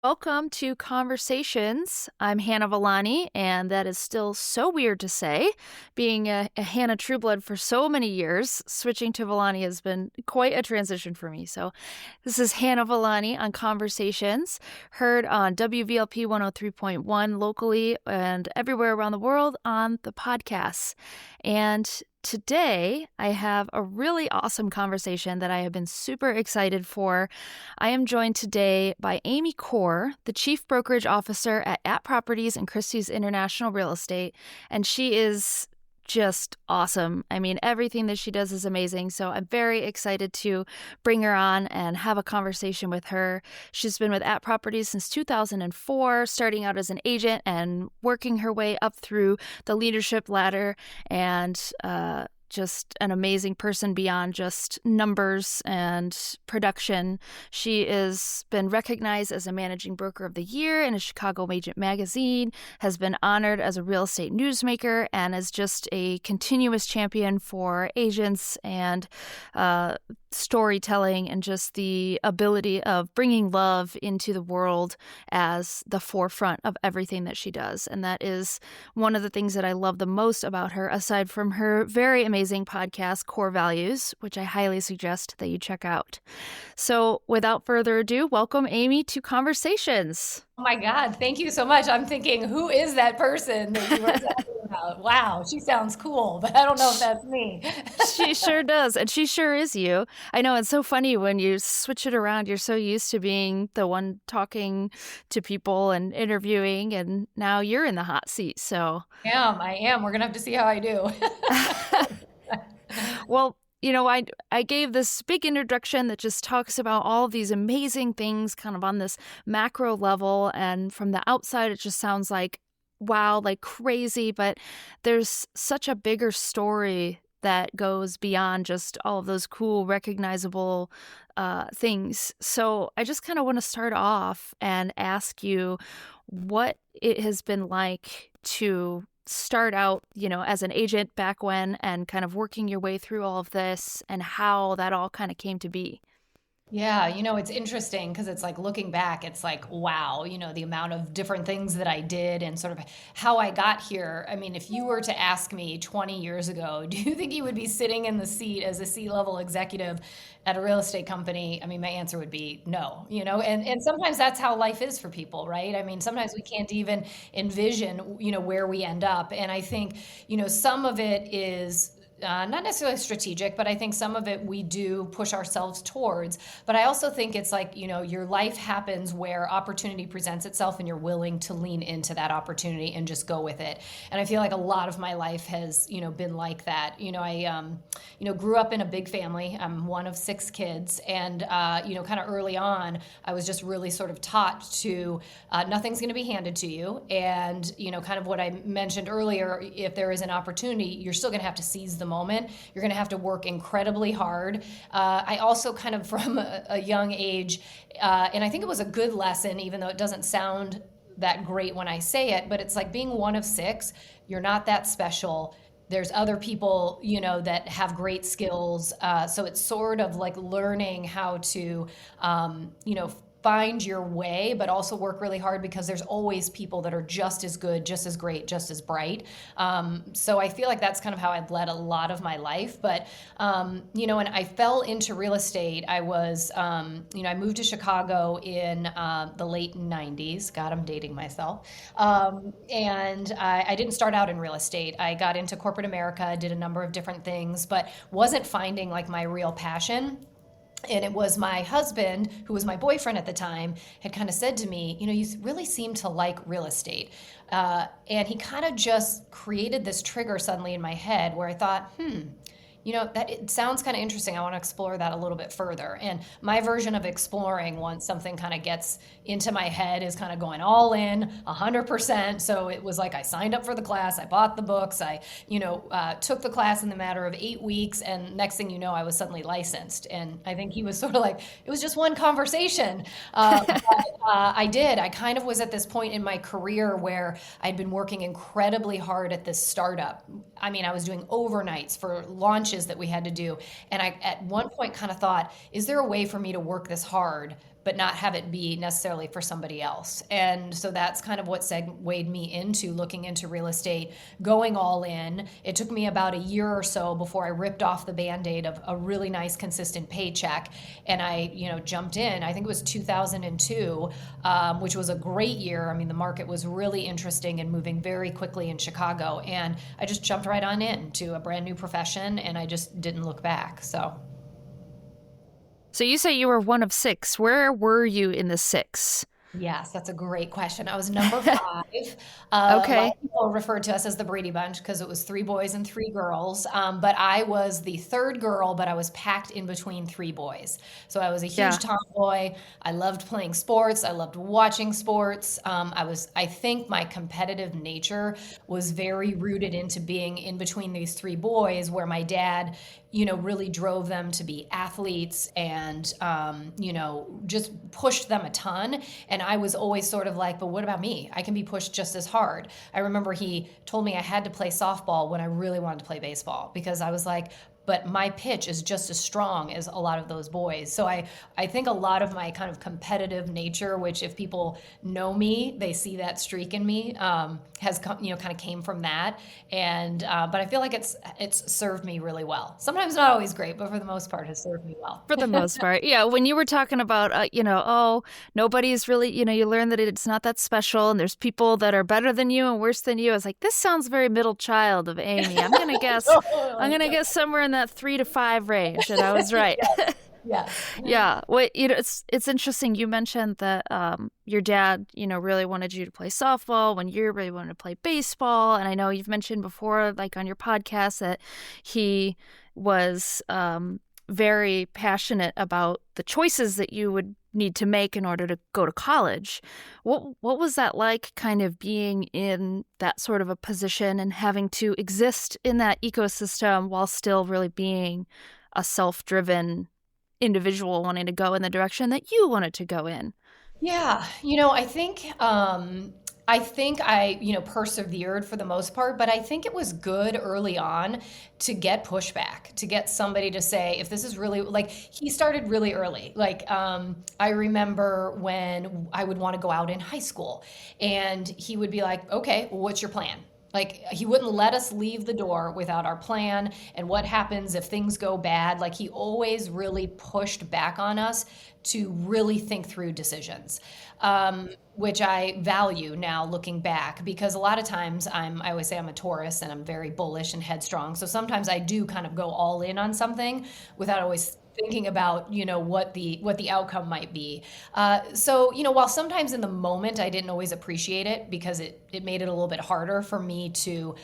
Welcome to Conversations. I'm Hannah Villani, and that is still so weird to say. Being a Hannah Trueblood for so many years, switching to Villani has been quite a transition for me. So, this is Hannah Villani on Conversations, heard on WVLP 103.1 locally and everywhere around the world on the podcasts. And today, I have a really awesome conversation that I have been super excited for. I am joined today by Amy Corr, the Chief Brokerage Officer at Properties and Christie's International Real Estate, and she is just awesome. I mean, everything that she does is amazing, so I'm very excited to bring her on and have a conversation with her. She's been with At Properties since 2004, starting out as an agent and working her way up through the leadership ladder, and just an amazing person beyond just numbers and production. She has been recognized as a Managing Broker of the Year in a Chicago Agent magazine, has been honored as a real estate newsmaker, and is just a continuous champion for agents and storytelling and just the ability of bringing love into the world as the forefront of everything that she does. And that is one of the things that I love the most about her, aside from her very amazing podcast, Core Values, which I highly suggest that you check out. So without further ado, welcome Amy to Conversations. Oh my God, thank you so much. I'm thinking, who is that person that you were talking about? Wow, she sounds cool, but I don't know if that's me. She sure does, and she sure is you. I know, it's so funny when you switch it around. You're so used to being the one talking to people and interviewing, and now you're in the hot seat, so. I am. We're going to have to see how I do. Well, I gave this big introduction that just talks about all of these amazing things kind of on this macro level. And from the outside, it just sounds like, wow, like crazy. But there's such a bigger story that goes beyond just all of those cool, recognizable things. So I just kind of want to start off and ask you what it has been like to start out, as an agent back when, and kind of working your way through all of this and how that all kind of came to be. Yeah, it's interesting because it's like looking back, it's like, wow, the amount of different things that I did and sort of how I got here. I mean, if you were to ask me 20 years ago, do you think you would be sitting in the seat as a C-level executive at a real estate company? I mean, my answer would be no, and sometimes that's how life is for people, right? I mean, sometimes we can't even envision, where we end up. And I think, some of it is not necessarily strategic, but I think some of it we do push ourselves towards. But I also think it's like, your life happens where opportunity presents itself and you're willing to lean into that opportunity and just go with it. And I feel like a lot of my life has, been like that. I, grew up in a big family. I'm one of 6 kids. And, kind of early on, I was just really sort of taught to nothing's going to be handed to you. And, kind of what I mentioned earlier, if there is an opportunity, you're still going to have to seize the moment. You're going to have to work incredibly hard. I also kind of from a young age, and I think it was a good lesson, even though it doesn't sound that great when I say it, but it's like being one of 6, you're not that special. There's other people, that have great skills. So it's sort of like learning how to, find your way, but also work really hard because there's always people that are just as good, just as great, just as bright. So I feel like that's kind of how I've led a lot of my life. But, and I fell into real estate. I was, I moved to Chicago in the late 90s. God, I'm dating myself. And I didn't start out in real estate. I got into corporate America, did a number of different things, but wasn't finding like my real passion. And it was my husband, who was my boyfriend at the time, had kind of said to me, you really seem to like real estate. And he kind of just created this trigger suddenly in my head where I thought, that it sounds kind of interesting. I want to explore that a little bit further. And my version of exploring once something kind of gets into my head is kind of going all in 100%. So it was like I signed up for the class, I bought the books, I, took the class in the matter of 8 weeks. And next thing you know, I was suddenly licensed. And I think he was sort of like, it was just one conversation. I did. I kind of was at this point in my career where I'd been working incredibly hard at this startup. I mean, I was doing overnights for launches that we had to do. And I, at one point, kind of thought, is there a way for me to work this hard, but but not have it be necessarily for somebody else. And so that's kind of what segued me into looking into real estate, going all in. It took me about a year or so before I ripped off the Band-Aid of a really nice consistent paycheck, and I, jumped in. I think it was 2002, which was a great year. I mean, the market was really interesting and moving very quickly in Chicago, and I just jumped right on into a brand new profession, and I just didn't look back. So you say you were one of six. Where were you in the six? Yes, that's a great question. I was number five. A lot Okay. of people referred to us as the Brady Bunch because it was three boys and three girls. But I was the third girl, but I was packed in between three boys. So I was a huge Yeah. tomboy. I loved playing sports. I loved watching sports. I think my competitive nature was very rooted into being in between these three boys, where my dad, really drove them to be athletes and, just pushed them a ton. And I was always sort of like, but what about me? I can be pushed just as hard. I remember he told me I had to play softball when I really wanted to play baseball, because I was like, but my pitch is just as strong as a lot of those boys. So I think a lot of my kind of competitive nature, which if people know me, they see that streak in me, has come, kind of came from that. And but I feel like it's served me really well. Sometimes not always great, but for the most part, has served me well. For the most part. Yeah. When you were talking about, oh, nobody's really, you learn that it's not that special and there's people that are better than you and worse than you. I was like, this sounds very middle child of Amy. I'm going to guess somewhere in that 3 to 5 range. And I was right. Yes. Yeah. Well, it's interesting. You mentioned that your dad, really wanted you to play softball when you really wanted to play baseball. And I know you've mentioned before, like on your podcast, that he was very passionate about the choices that you would need to make in order to go to college. What was that like, kind of being in that sort of a position and having to exist in that ecosystem while still really being a self-driven individual wanting to go in the direction that you wanted to go in? Yeah, I think I persevered for the most part, but I think it was good early on to get pushback, to get somebody to say, if this is really, like, he started really early. Like, I remember when I would want to go out in high school, and he would be like, okay, well, what's your plan? Like, he wouldn't let us leave the door without our plan, and what happens if things go bad. Like, he always really pushed back on us to really think through decisions, which I value now looking back, because a lot of times I always say I'm a Taurus and I'm very bullish and headstrong. So sometimes I do kind of go all in on something without always thinking about what the outcome might be. So while sometimes in the moment I didn't always appreciate it, because it made it a little bit harder for me to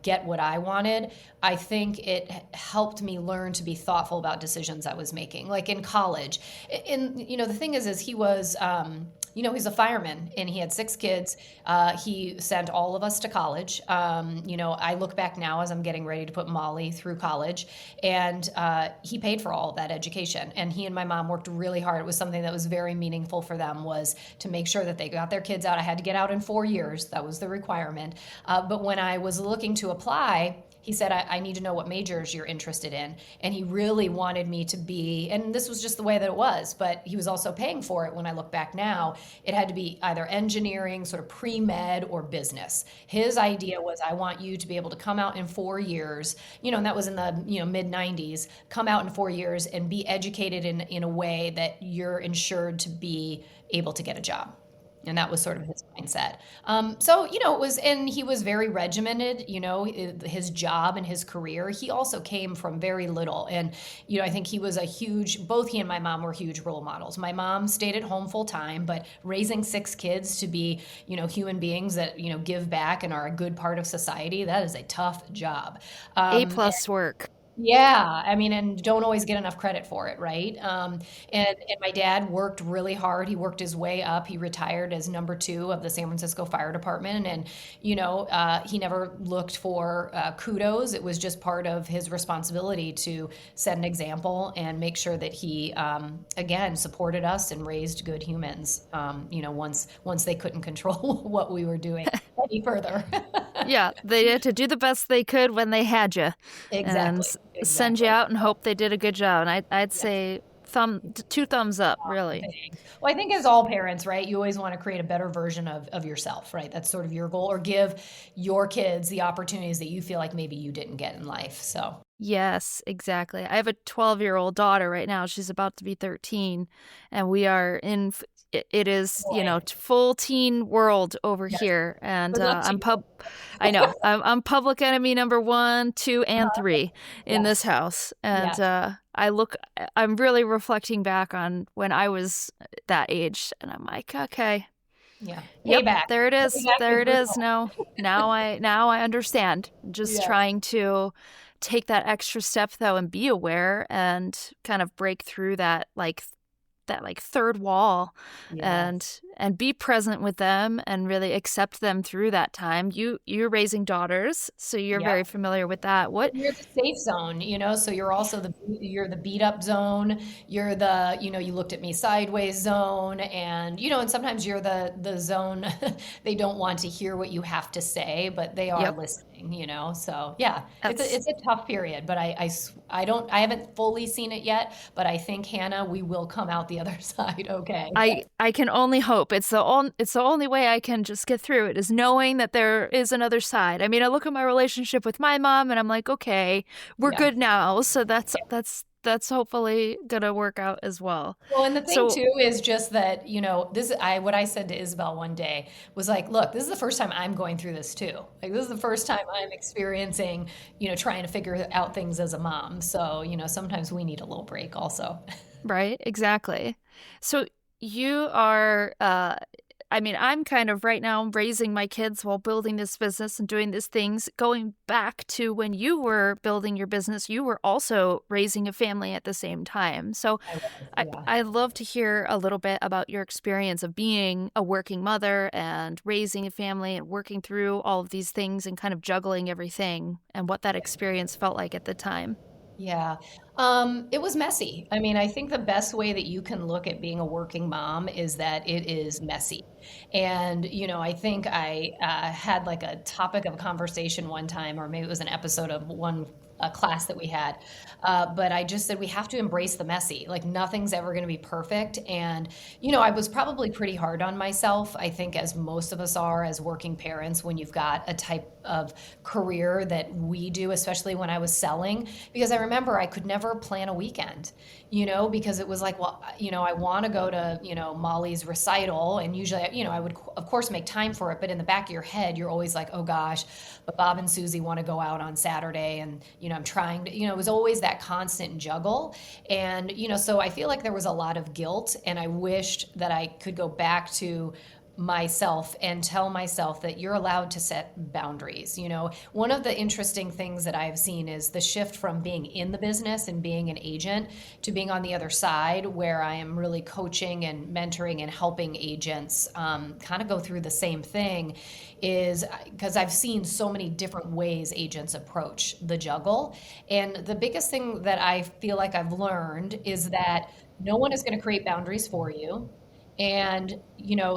get what I wanted, I think it helped me learn to be thoughtful about decisions I was making. Like in college, and the thing is he was he's a fireman and he had 6 kids. He sent all of us to college. I look back now as I'm getting ready to put Molly through college, and he paid for all of that education. And he and my mom worked really hard. It was something that was very meaningful for them, was to make sure that they got their kids out. I had to get out in 4 years. That was the requirement. But when I was looking to apply, he said, I need to know what majors you're interested in. And he really wanted me to be, and this was just the way that it was, but he was also paying for it. When I look back now, it had to be either engineering, sort of pre-med, or business. His idea was, I want you to be able to come out in 4 years, and that was in the mid 90s, come out in 4 years and be educated in a way that you're insured to be able to get a job. And that was sort of his mindset. So, it was, and he was very regimented, his job and his career. He also came from very little. And, I think he was both he and my mom were huge role models. My mom stayed at home full time, but raising 6 kids to be, human beings that, give back and are a good part of society, that is a tough job. A+ work. Yeah, I mean, and don't always get enough credit for it, right? And my dad worked really hard. He worked his way up. He retired as number 2 of the San Francisco Fire Department, and he never looked for kudos. It was just part of his responsibility to set an example and make sure that he, again, supported us and raised good humans. Once they couldn't control what we were doing any further. Yeah, they had to do the best they could when they had you. And Exactly. send you Exactly. out and hope they did a good job. And I'd Yes. say two thumbs up, really. Thanks. Well, I think as all parents, right, you always want to create a better version of yourself, right? That's sort of your goal, or give your kids the opportunities that you feel like maybe you didn't get in life. So, Yes, exactly. I have a 12-year-old daughter right now. She's about to be 13, and we are it is, boy, full teen world over yes. here. And Good luck to you. I know, I'm public enemy number one, two, and three in this Yes. house. And Yes. I'm really reflecting back on when I was that age, and I'm like, okay, Yeah. yep, Payback. there it is. Payback There is it is. real. Now I understand. Just Yeah. trying to take that extra step though and be aware and kind of break through that third wall Yeah. and be present with them and really accept them through that time. You're raising daughters, so you're Yeah. very familiar with that. What You're the safe zone, so you're also you're the beat up zone. You're the, you looked at me sideways zone, and and sometimes you're the zone they don't want to hear what you have to say, but they are yep, listening. So yeah, it's a, that's it's a tough period, but I haven't fully seen it yet, but I think, Hannah, we will come out the other side okay. I can only hope. It's the only way I can just get through it is knowing that there is another side. I mean, I look at my relationship with my mom and I'm like, okay, we're Yeah. good now. So that's hopefully gonna work out as well. Well, and the thing So too is just that, what I said to Isabel one day was like, look, this is the first time I'm going through this too. Like, this is the first time I'm experiencing, trying to figure out things as a mom. So, sometimes we need a little break also. right, exactly. So you are I mean, I'm kind of right now raising my kids while building this business and doing these things. Going back to when you were building your business, you were also raising a family at the same time. So I was, I, yeah. I'd love to hear a little bit about your experience of being a working mother and raising a family and working through all of these things and kind of juggling everything and what that experience felt like at the time. Yeah. It was messy. I mean, I think the best way that you can look at being a working mom is that it is messy. And, I think I had like a topic of conversation one time, or maybe it was an episode of one class that we had. But I just said we have to embrace the messy. Like, nothing's ever going to be perfect. And, I was probably pretty hard on myself, I think, as most of us are as working parents when you've got a type of career that we do, especially when I was selling, because I remember I could never plan a weekend, because it was like, well, I want to go to, Molly's recital. And usually, I would, of course, make time for it. But in the back of your head, you're always like, oh gosh, but Bob and Susie want to go out on Saturday. And, I'm trying to, it was always that constant juggle. And, so I feel like there was a lot of guilt. And I wished that I could go back to myself and tell myself that you're allowed to set boundaries. One of the interesting things that I've seen is the shift from being in the business and being an agent to being on the other side, where I am really coaching and mentoring and helping agents kind of go through the same thing, is because I've seen so many different ways agents approach the juggle. And the biggest thing that I feel like I've learned is that no one is going to create boundaries for you, and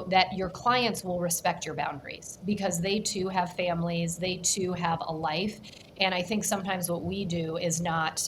that your clients will respect your boundaries because they too have families, they too have a life. And I think sometimes what we do is not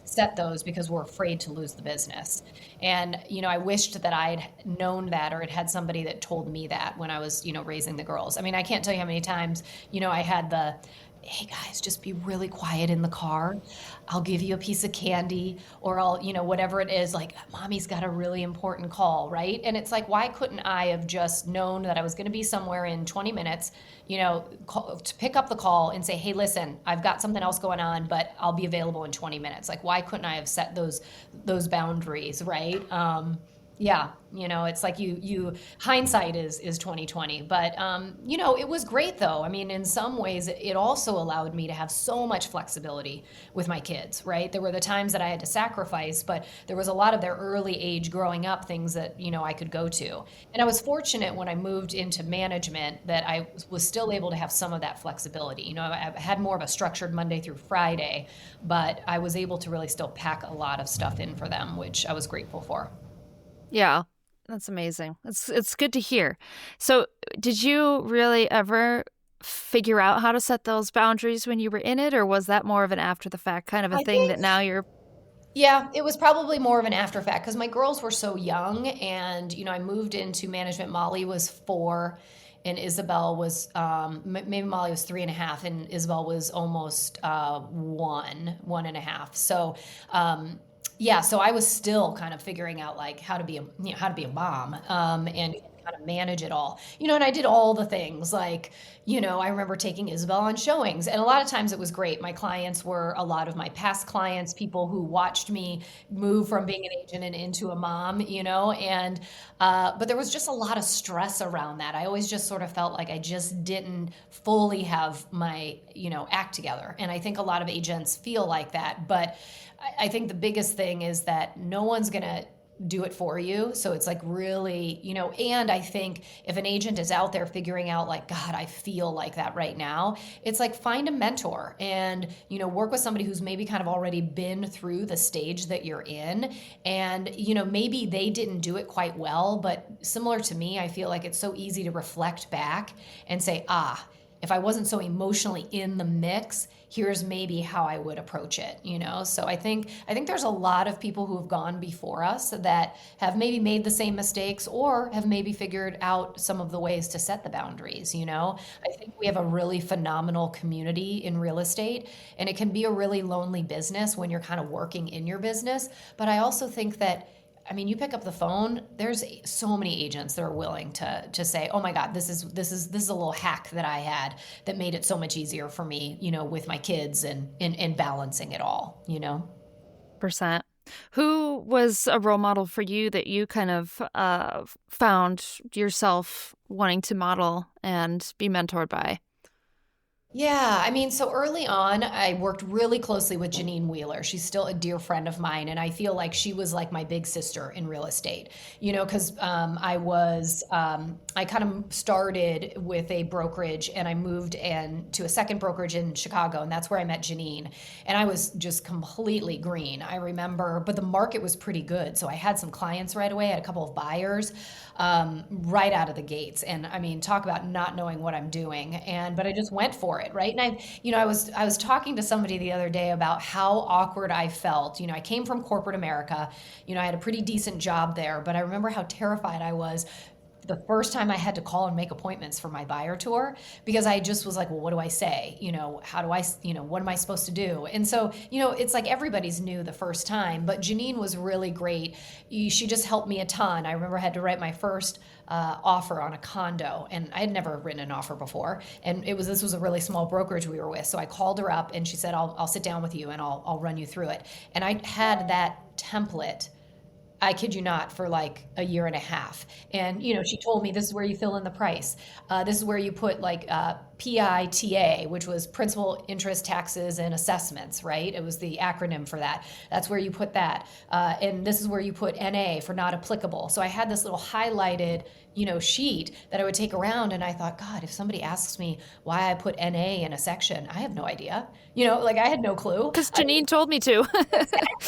set those because we're afraid to lose the business. And I wished that I had known that, or had somebody that told me that when I was raising the girls. I mean, I can't tell you how many times I had the, hey guys, just be really quiet in the car. I'll give you a piece of candy, or I'll, whatever it is, like, mommy's got a really important call, right? And it's like, why couldn't I have just known that I was going to be somewhere in 20 minutes, to pick up the call and say, hey, listen, I've got something else going on, but I'll be available in 20 minutes. Like, why couldn't I have set those boundaries, right? Yeah, it's like you hindsight is 2020, but it was great though. I mean, in some ways it also allowed me to have so much flexibility with my kids, right? There were the times that I had to sacrifice, but there was a lot of their early age growing up things that, I could go to. And I was fortunate when I moved into management that I was still able to have some of that flexibility. I had more of a structured Monday through Friday, but I was able to really still pack a lot of stuff in for them, which I was grateful for. Yeah, that's amazing. It's good to hear. So, did you really ever figure out how to set those boundaries when you were in it, or was that more of an after the fact kind of a I thing think that now you're Yeah, it was probably more of an after fact because my girls were so young, and I moved into management. Molly was 4, and Isabel was maybe Molly was 3.5, and Isabel was almost 1.5. So yeah, so I was still kind of figuring out like how to be a mom, and kind of manage it all. And I did all the things like, I remember taking Isabel on showings, and a lot of times it was great. My clients were a lot of my past clients, people who watched me move from being an agent and into a mom, and but there was just a lot of stress around that. I always just sort of felt like I just didn't fully have my, act together. And I think a lot of agents feel like that, but I think the biggest thing is that no one's going to do it for you. So it's like really, and I think if an agent is out there figuring out like, God, I feel like that right now, it's like find a mentor and, work with somebody who's maybe kind of already been through the stage that you're in. And, maybe they didn't do it quite well, but similar to me, I feel like it's so easy to reflect back and say, if I wasn't so emotionally in the mix, here's maybe how I would approach it, So I think there's a lot of people who have gone before us that have maybe made the same mistakes or have maybe figured out some of the ways to set the boundaries, I think we have a really phenomenal community in real estate, and it can be a really lonely business when you're kind of working in your business, but I also think that you pick up the phone, there's so many agents that are willing to say, "Oh my God, this is a little hack that I had that made it so much easier for me, with my kids and balancing it all." Percent. Who was a role model for you that you kind of found yourself wanting to model and be mentored by? Yeah, so early on, I worked really closely with Janine Wheeler. She's still a dear friend of mine, and I feel like she was like my big sister in real estate. Because I kind of started with a brokerage, and I moved in to a second brokerage in Chicago, and that's where I met Janine. And I was just completely green. I remember, but the market was pretty good, so I had some clients right away. I had a couple of buyers right out of the gates, and talk about not knowing what I'm doing, but I just went for it, right? And I was talking to somebody the other day about how awkward I felt. I came from corporate America. I had a pretty decent job there, but I remember how terrified I was the first time I had to call and make appointments for my buyer tour, because I just was like, well, what do I say? How do I, what am I supposed to do? And so, it's like everybody's new the first time, but Janine was really great. She just helped me a ton. I remember I had to write my first offer on a condo, and I had never written an offer before. And this was a really small brokerage we were with. So I called her up and she said, I'll sit down with you and I'll run you through it. And I had that template, I kid you not, for like a year and a half. And, she told me this is where you fill in the price. This is where you put like PITA, which was principal, interest, taxes, and assessments, right? It was the acronym for that. That's where you put that. And this is where you put NA for not applicable. So I had this little highlighted, sheet that I would take around, and I thought, God, if somebody asks me why I put NA in a section, I have no idea. Like I had no clue. Because Janine told me to.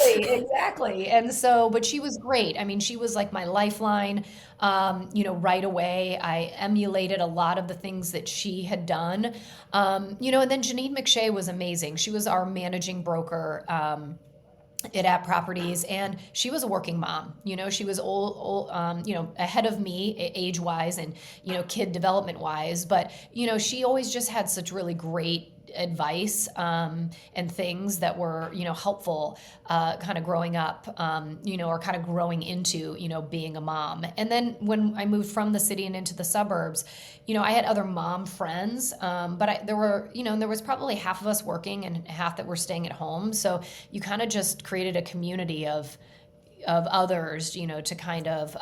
Exactly. And so, but she was great. She was like my lifeline, right away. I emulated a lot of the things that she had done. And then Janine McShay was amazing. She was our managing broker. At Properties, and she was a working mom. She was old, ahead of me age wise and kid development wise, but she always just had such really great advice and things that were helpful kind of growing up, or kind of growing into being a mom. And then when I moved from the city and into the suburbs, I had other mom friends, but there was probably half of us working and half that were staying at home. So you kind of just created a community of others, to kind of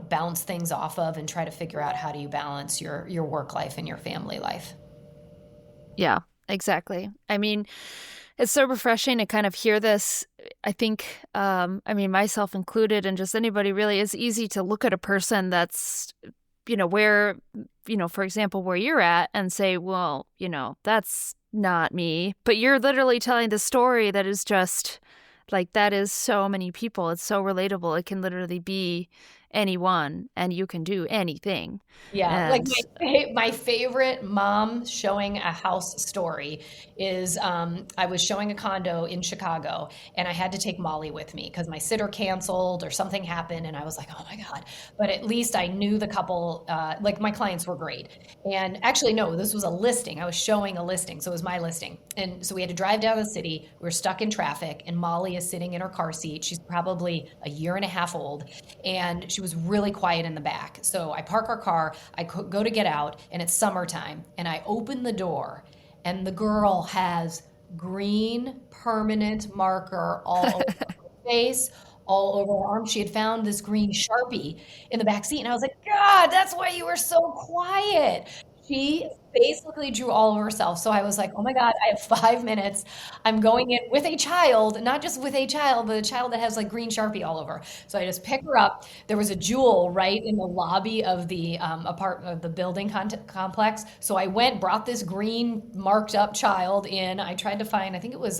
bounce things off of and try to figure out how do you balance your work life and your family life. Yeah, exactly. It's so refreshing to kind of hear this. I think, myself included, and just anybody really, it's easy to look at a person that's, where, for example, where you're at and say, well, that's not me. But you're literally telling the story that is just like, that is so many people. It's so relatable. It can literally be anyone and you can do anything. Yeah, like And my favorite mom showing a house story is I was showing a condo in Chicago and I had to take Molly with me because my sitter canceled or something happened and I was like, oh my God. But at least I knew the couple, like my clients were great. And actually, no, this was a listing. I was showing a listing, so it was my listing. And so we had to drive down the city. We were stuck in traffic, and Molly is sitting in her car seat. She's probably a year and a half old, and she was really quiet in the back. So I park our car, I go to get out, and it's summertime, and I open the door, and the girl has green permanent marker all over her face, all over her arm. She had found this green Sharpie in the back seat, and I was like, God, that's why you were so quiet. She basically drew all of herself. So I was like, oh my God, I have 5 minutes. I'm going in with a child, not just with a child, but a child that has like green Sharpie all over. So I just pick her up. There was a Jewel right in the lobby of the apartment of the building complex. So I went, brought this green marked up child in. I tried to find, I think it was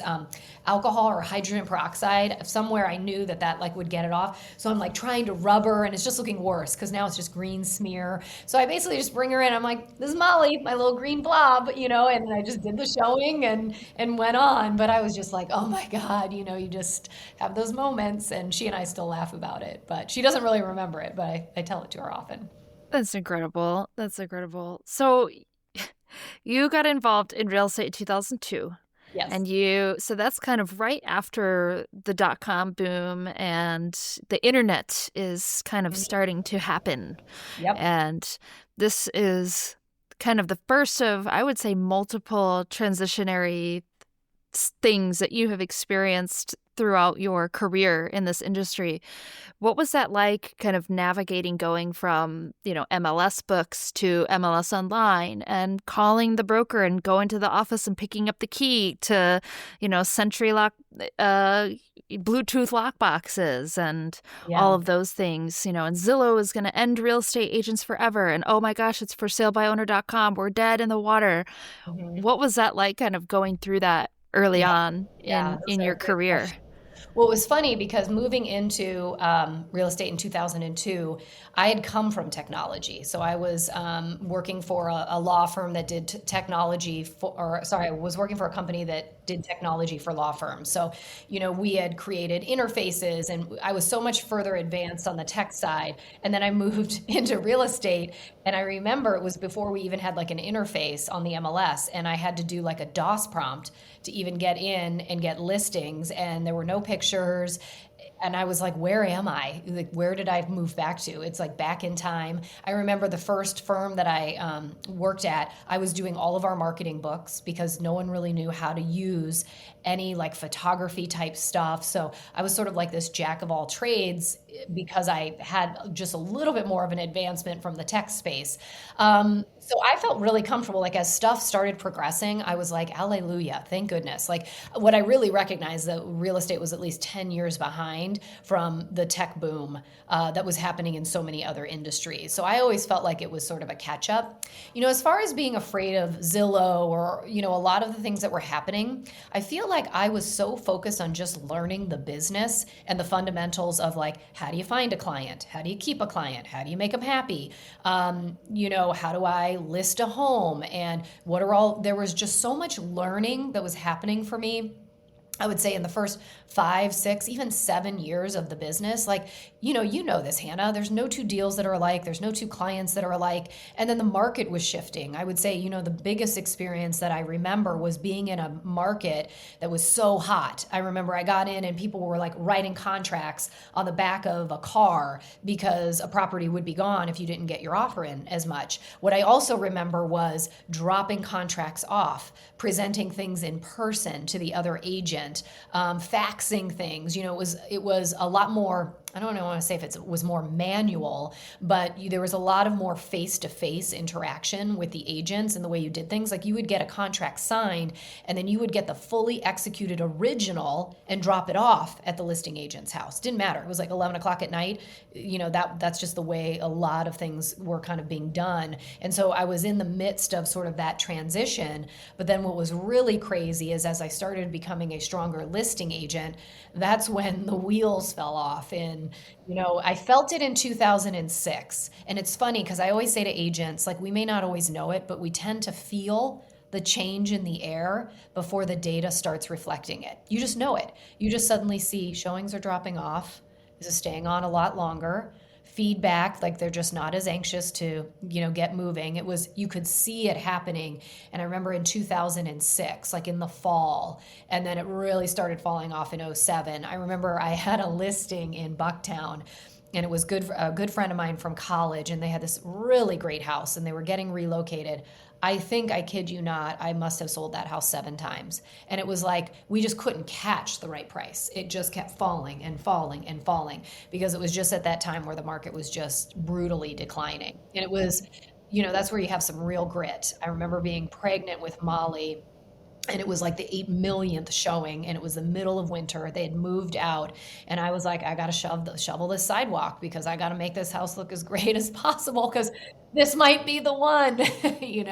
alcohol or hydrogen peroxide somewhere. I knew that like would get it off. So I'm like trying to rub her and it's just looking worse because now it's just green smear. So I basically just bring her in. I'm like, this is Molly, my little green blob, and I just did the showing and went on. But I was just like, oh my God, you just have those moments. And she and I still laugh about it, but she doesn't really remember it, but I tell it to her often. that's incredible. That's incredible. So you got involved in real estate in 2002. Yes. So that's kind of right after the dot-com boom and the internet is kind of starting to happen. Yep. And this is kind of the first of, I would say, multiple transitionary things that you have experienced throughout your career in this industry. What was that like, kind of navigating going from, MLS books to MLS online and calling the broker and going to the office and picking up the key to, Sentry lock, Bluetooth lock boxes and all Yeah. of those things, and Zillow is going to end real estate agents forever. And oh my gosh, it's for salebyowner.com. We're dead in the water. Mhm. What was that like, kind of going through that early Yeah. on Yeah. in Those are your great career? questions. Well, it was funny because moving into real estate in 2002, I had come from technology. So I was working for a law firm that did technology I was working for a company that did technology for law firms. So, we had created interfaces and I was so much further advanced on the tech side. And then I moved into real estate. And I remember it was before we even had like an interface on the MLS. And I had to do like a DOS prompt to even get in and get listings. And there were no pictures. And I was like, where am I? Like, where did I move back to? It's like back in time. I remember the first firm that I worked at, I was doing all of our marketing books because no one really knew how to use any like photography type stuff. So I was sort of like this jack of all trades because I had just a little bit more of an advancement from the tech space. So I felt really comfortable. Like as stuff started progressing, I was like, hallelujah, thank goodness. Like what I really recognized that real estate was at least 10 years behind from the tech boom that was happening in so many other industries. So I always felt like it was sort of a catch up. As far as being afraid of Zillow or, a lot of the things that were happening, I feel like I was so focused on just learning the business and the fundamentals of how do you find a client? How do you keep a client? How do you make them happy? How do I list a home? And there was just so much learning that was happening for me. I would say in the first 5, 6, even 7 years of the business, like, you know this, Hannah, there's no two deals that are alike. There's no two clients that are alike. And then the market was shifting. I would say, the biggest experience that I remember was being in a market that was so hot. I remember I got in and people were like writing contracts on the back of a car because a property would be gone if you didn't get your offer in as much. What I also remember was dropping contracts off, presenting things in person to the other agent, faxing things. It was a lot more. I don't know, want to say if it was more manual, but there was a lot of more face-to-face interaction with the agents and the way you did things. Like you would get a contract signed and then you would get the fully executed original and drop it off at the listing agent's house. Didn't matter. It was like 11 o'clock at night. That's just the way a lot of things were kind of being done. And so I was in the midst of sort of that transition. But then what was really crazy is as I started becoming a stronger listing agent, that's when the wheels fell off in And, I felt it in 2006. And it's funny because I always say to agents, like, we may not always know it, but we tend to feel the change in the air before the data starts reflecting it. You just know it. You just suddenly see showings are dropping off. This is staying on a lot longer. Feedback, like they're just not as anxious to, get moving. You could see it happening. And I remember in 2006, like in the fall, and then it really started falling off in '07. I remember I had a listing in Bucktown, and it was a good friend of mine from college, and they had this really great house and they were getting relocated. I think, I kid you not, I must have sold that house 7 times. And it was like, we just couldn't catch the right price. It just kept falling and falling and falling because it was just at that time where the market was just brutally declining. And it was, that's where you have some real grit. I remember being pregnant with Molly, and it was like the 8 millionth showing, and it was the middle of winter. They had moved out, and I was like, I got to shovel this sidewalk because I got to make this house look as great as possible because this might be the one. It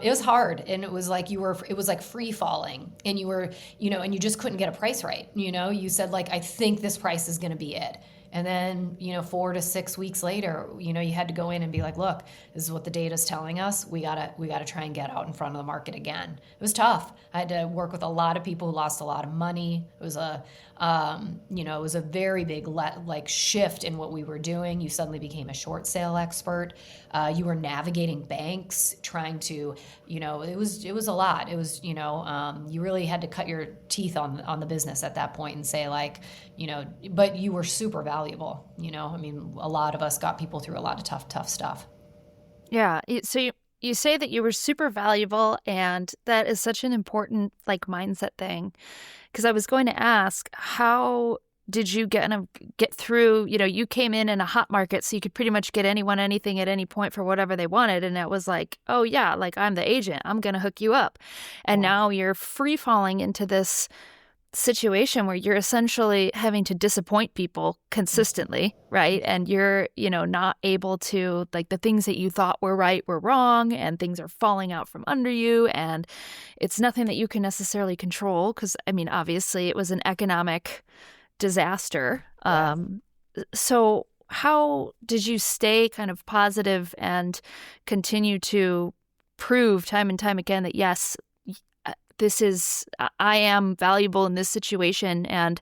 was hard, and it was like it was like free falling, and you were, and you just couldn't get a price right. You said like, I think this price is going to be it. And then, 4 to 6 weeks later, you had to go in and be like, look, this is what the data's telling us. We gotta try and get out in front of the market again. It was tough. I had to work with a lot of people who lost a lot of money. It was it was a very big shift in what we were doing. You suddenly became a short sale expert. You were navigating banks, trying to, it was a lot. It was, you really had to cut your teeth on the business at that point and say like, but you were super valuable. A lot of us got people through a lot of tough stuff. Yeah. So you say that you were super valuable, and that is such an important mindset thing. Because I was going to ask, how did you get through, you came in a hot market, so you could pretty much get anyone anything at any point for whatever they wanted. And it was like, oh yeah, like I'm the agent, I'm going to hook you up. And now you're free falling into this situation where you're essentially having to disappoint people consistently, right? And you're, not able to, the things that you thought were right were wrong, and things are falling out from under you, and it's nothing that you can necessarily control because, obviously it was an economic disaster. Yeah. So how did you stay kind of positive and continue to prove time and time again that yes, I am valuable in this situation, and,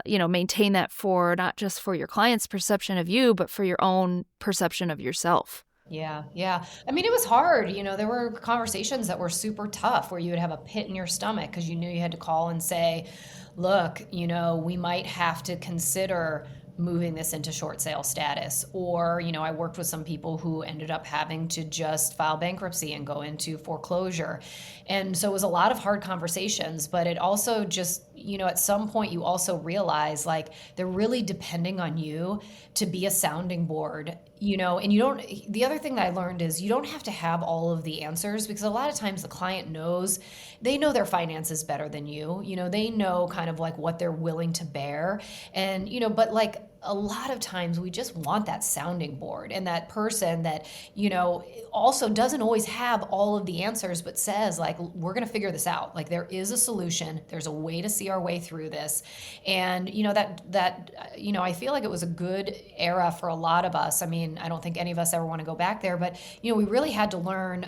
maintain that for not just for your client's perception of you, but for your own perception of yourself? Yeah. Yeah. It was hard. There were conversations that were super tough where you would have a pit in your stomach because you knew you had to call and say, look, we might have to consider moving this into short sale status. Or, I worked with some people who ended up having to just file bankruptcy and go into foreclosure. And so it was a lot of hard conversations, but it also just, at some point you also realize like they're really depending on you to be a sounding board, and the other thing that I learned is you don't have to have all of the answers because a lot of times the client they know their finances better than you, they know kind of like what they're willing to bear. And, but like a lot of times we just want that sounding board and that person that, also doesn't always have all of the answers, but says like, we're going to figure this out. Like there is a solution. There's a way to see our way through this. And, I feel like it was a good era for a lot of us. I don't think any of us ever want to go back there, but, we really had to learn,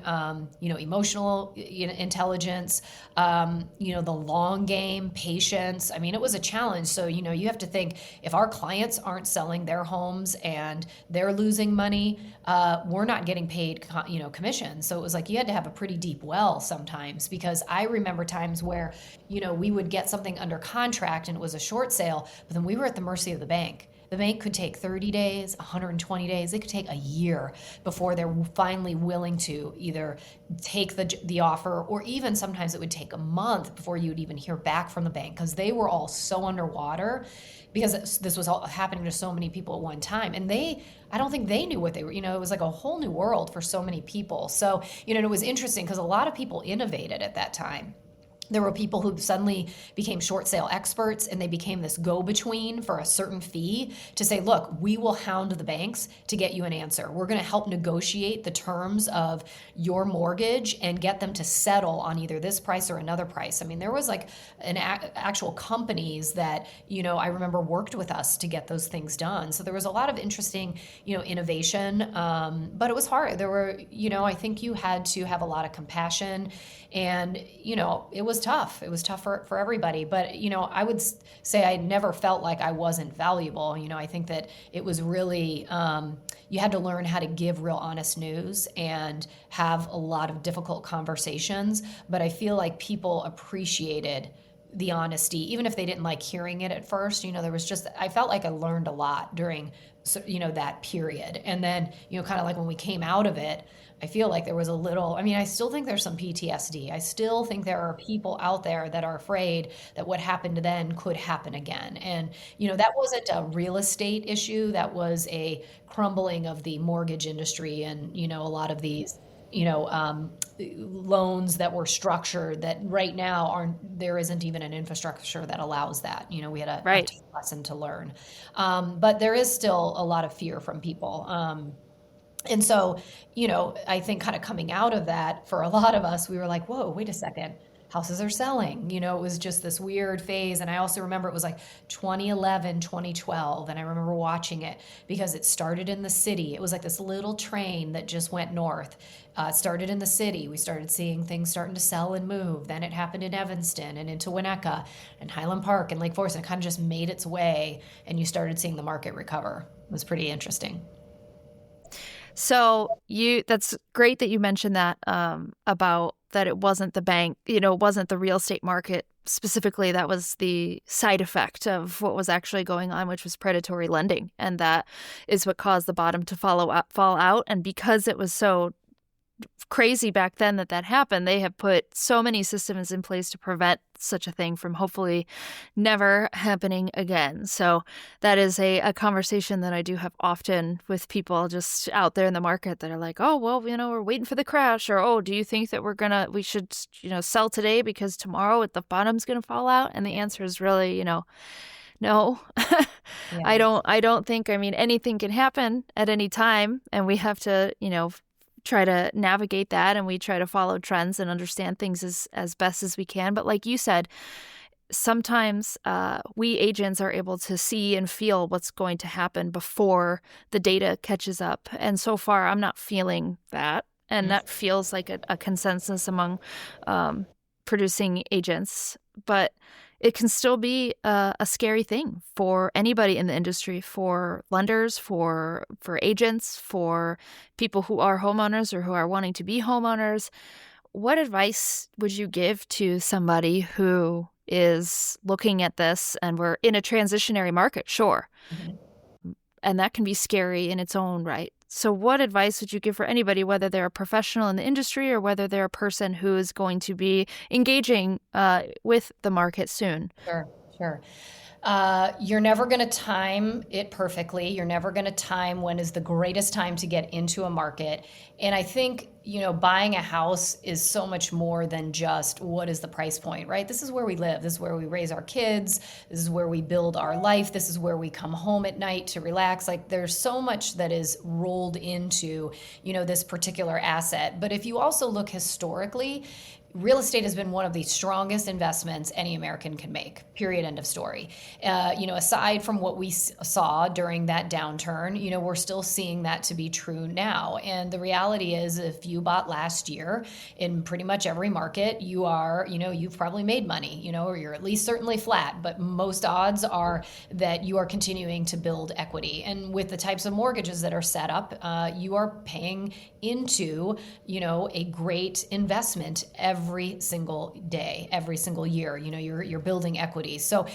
emotional intelligence, the long game, patience. It was a challenge. So, you have to think if our clients aren't selling their homes and they're losing money, we're not getting paid, commission. So it was like you had to have a pretty deep well sometimes, because I remember times where, we would get something under contract and it was a short sale, but then we were at the mercy of the bank. The bank could take 30 days, 120 days. It could take a year before they're finally willing to either take the offer, or even sometimes it would take a month before you would even hear back from the bank because they were all so underwater because this was all happening to so many people at one time. And I don't think they knew what they were, it was like a whole new world for so many people. So, it was interesting because a lot of people innovated at that time. There were people who suddenly became short sale experts, and they became this go-between for a certain fee to say, look, we will hound the banks to get you an answer. We're going to help negotiate the terms of your mortgage and get them to settle on either this price or another price. I mean, there was like actual companies that, I remember worked with us to get those things done. So there was a lot of interesting, innovation, but it was hard. There were, I think you had to have a lot of compassion, and, it was tough. It was tough for everybody. But, I would say I never felt like I wasn't valuable. I think that it was really, you had to learn how to give real honest news and have a lot of difficult conversations. But I feel like people appreciated the honesty, even if they didn't like hearing it at first. There was just, I felt like I learned a lot during, that period. And then, kind of like when we came out of it, I feel like there was a little, I still think there's some PTSD. I still think there are people out there that are afraid that what happened then could happen again. And, that wasn't a real estate issue. That was a crumbling of the mortgage industry and, a lot of these, loans that were structured that right now there isn't even an infrastructure that allows that. We had a Right. tough lesson to learn. But there is still a lot of fear from people. And so, I think kind of coming out of that, for a lot of us, we were like, whoa, wait a second. Houses are selling. It was just this weird phase. And I also remember it was like 2011, 2012. And I remember watching it because it started in the city. It was like this little train that just went north. It started in the city. We started seeing things starting to sell and move. Then it happened in Evanston and into Winnetka and Highland Park and Lake Forest. And it kind of just made its way. And you started seeing the market recover. It was pretty interesting. So that's great that you mentioned that about that it wasn't the bank, it wasn't the real estate market specifically. That was the side effect of what was actually going on, which was predatory lending. And that is what caused the bottom to fall out. And because it was so crazy back then that happened, they have put so many systems in place to prevent such a thing from hopefully never happening again. So that is a conversation that I do have often with people just out there in the market that are like, oh, well, we're waiting for the crash, or, oh, do you think that we should, sell today because tomorrow the bottom's going to fall out? And the answer is really, no. Yeah. I don't think, anything can happen at any time, and we have to, try to navigate that, and we try to follow trends and understand things as best as we can. But like you said, sometimes we agents are able to see and feel what's going to happen before the data catches up. And so far, I'm not feeling that. And that feels like a consensus among producing agents. But it can still be a scary thing for anybody in the industry, for lenders, for agents, for people who are homeowners or who are wanting to be homeowners. What advice would you give to somebody who is looking at this, and we're in a transitionary market, sure, and that can be scary in its own right. So what advice would you give for anybody, whether they're a professional in the industry or whether they're a person who is going to be engaging with the market soon? Sure. You're never going to time it perfectly. You're never going to time when is the greatest time to get into a market. And I think, buying a house is so much more than just what is the price point, right? This is where we live. This is where we raise our kids. This is where we build our life. This is where we come home at night to relax. Like, there's so much that is rolled into, this particular asset. But if you also look historically, real estate has been one of the strongest investments any American can make, period, end of story. Aside from what we saw during that downturn, we're still seeing that to be true now. And the reality is, if you bought last year in pretty much every market, you are, you've probably made money, or you're at least certainly flat, but most odds are that you are continuing to build equity. And with the types of mortgages that are set up, you are paying into, a great investment every single day, every single year. You're building equity. So,